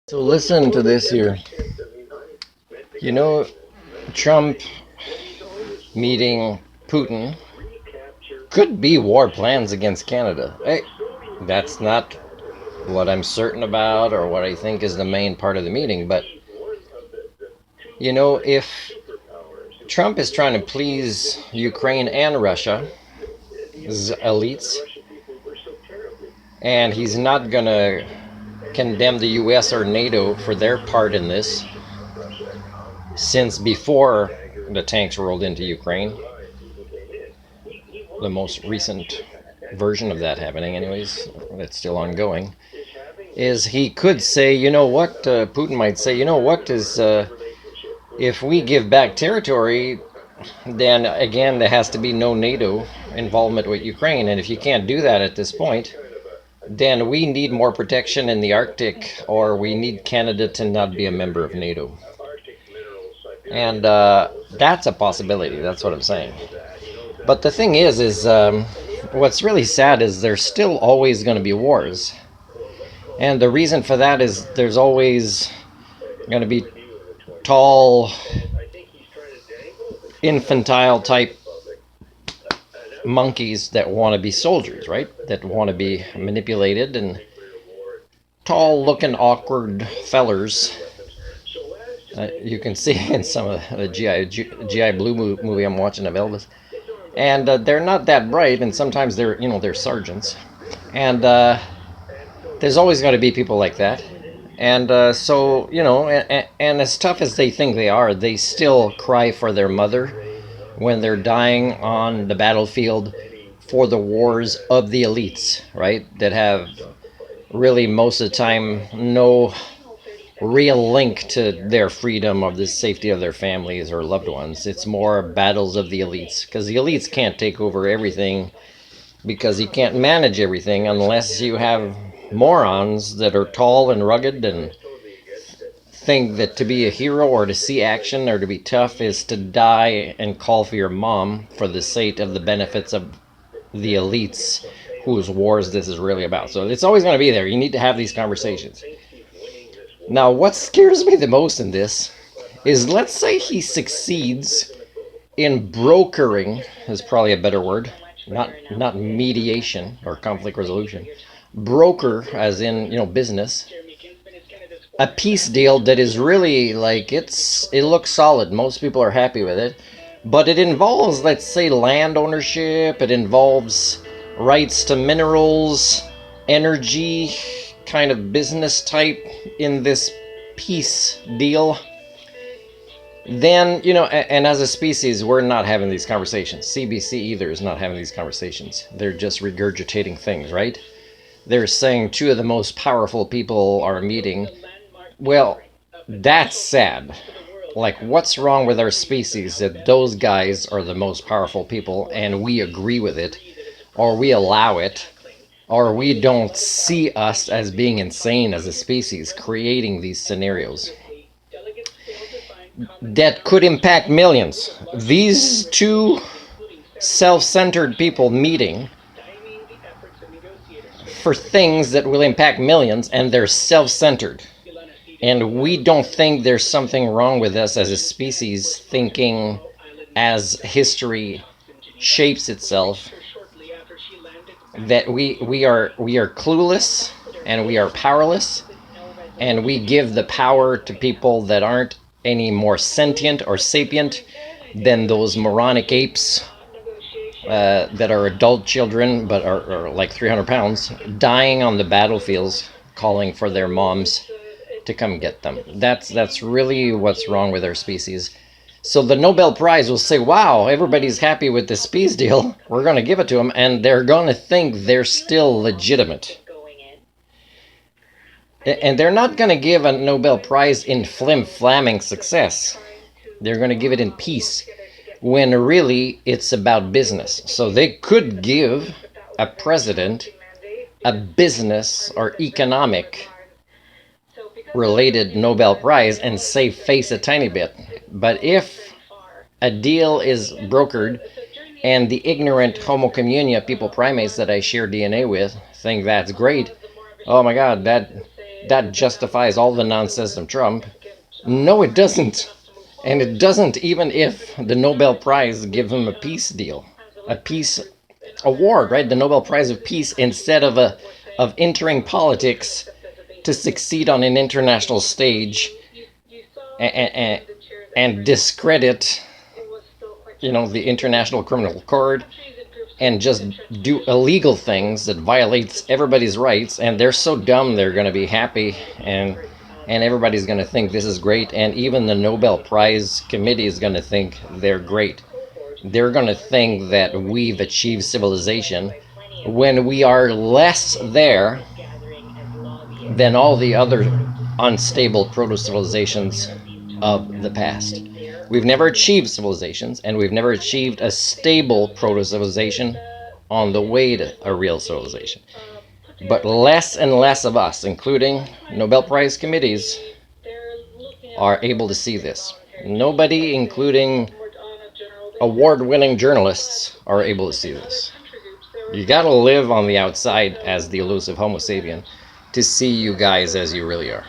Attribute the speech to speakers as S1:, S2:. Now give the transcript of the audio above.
S1: So listen to this here. You know, Trump meeting Putin could be war plans against Canada. Hey, that's not what I'm certain about or what I think is the main part of the meeting, but if Trump is trying to please Ukraine and Russia's elites, and he's not gonna condemn the US or NATO for their part in this, since before the tanks rolled into Ukraine, the most recent version of that happening, anyways, that's still ongoing, is he could say, you know what, Putin might say, you know what, is if we give back territory, then again, there has to be no NATO involvement with Ukraine. And if you can't do that at this point, then we need more protection in the Arctic, or we need Canada to not be a member of NATO. And that's a possibility. That's what I'm saying. But the thing is what's really sad is there's still always going to be wars. And the reason for that is there's always going to be tall, infantile type monkeys that want to be soldiers, right? That want to be manipulated, and tall looking awkward fellers. You can see in some of the GI Blue movie I'm watching of Elvis. And they're not that bright, and sometimes they're sergeants. And there's always going to be people like that. And and as tough as they think they are, they still cry for their mother when they're dying on the battlefield for the wars of the elites, right? That have really most of the time no real link to their freedom or the safety of their families or loved ones. It's more battles of the elites, because the elites can't take over everything, because you can't manage everything unless you have morons that are tall and rugged and think that to be a hero or to see action or to be tough is to die and call for your mom for the sake of the benefits of the elites whose wars this is really about. So it's always going to be there. You need to have these conversations. Now, what scares me the most in this is, let's say he succeeds in brokering, is probably a better word, not mediation or conflict resolution, broker as in business, a peace deal that is really like it looks solid. Most people are happy with it, but it involves, let's say, land ownership. It involves rights to minerals, energy, kind of business type in this peace deal. Then, and as a species, we're not having these conversations. CBC either is not having these conversations. They're just regurgitating things, right? They're saying two of the most powerful people are meeting. Well, that's sad. Like, what's wrong with our species that those guys are the most powerful people and we agree with it, or we allow it, or we don't see us as being insane as a species creating these scenarios that could impact millions? These two self-centered people meeting for things that will impact millions, and they're self-centered. And we don't think there's something wrong with us as a species thinking, as history shapes itself, that we are clueless and we are powerless, and we give the power to people that aren't any more sentient or sapient than those moronic apes that are adult children but are like 300 pounds, dying on the battlefields, calling for their moms to come get them. That's really what's wrong with our species. So the Nobel Prize will say, wow, everybody's happy with this peace deal, we're going to give it to them, and they're going to think they're still legitimate. And they're not going to give a Nobel Prize in flim-flamming success. They're going to give it in peace, when really it's about business. So they could give a president a business or economic related Nobel Prize and save face a tiny bit. But if a deal is brokered and the ignorant Homo communia, people primates that I share DNA with, think that's great, oh my God, that justifies all the nonsense of Trump. No, it doesn't. And it doesn't even if the Nobel Prize give him a peace deal, a peace award, right? The Nobel Prize of Peace, instead of entering politics to succeed on an international stage and discredit, the International Criminal Court, and just do illegal things that violates everybody's rights, and they're so dumb they're going to be happy, and everybody's going to think this is great, and even the Nobel Prize committee is going to think they're great. They're going to think that we've achieved civilization when we are less there than all the other unstable proto-civilizations of the past. We've never achieved civilizations, and we've never achieved a stable proto-civilization on the way to a real civilization. But less and less of us, including Nobel Prize committees, are able to see this. Nobody, including award-winning journalists, are able to see this. You gotta live on the outside as the elusive Homo sapien to see you guys as you really are.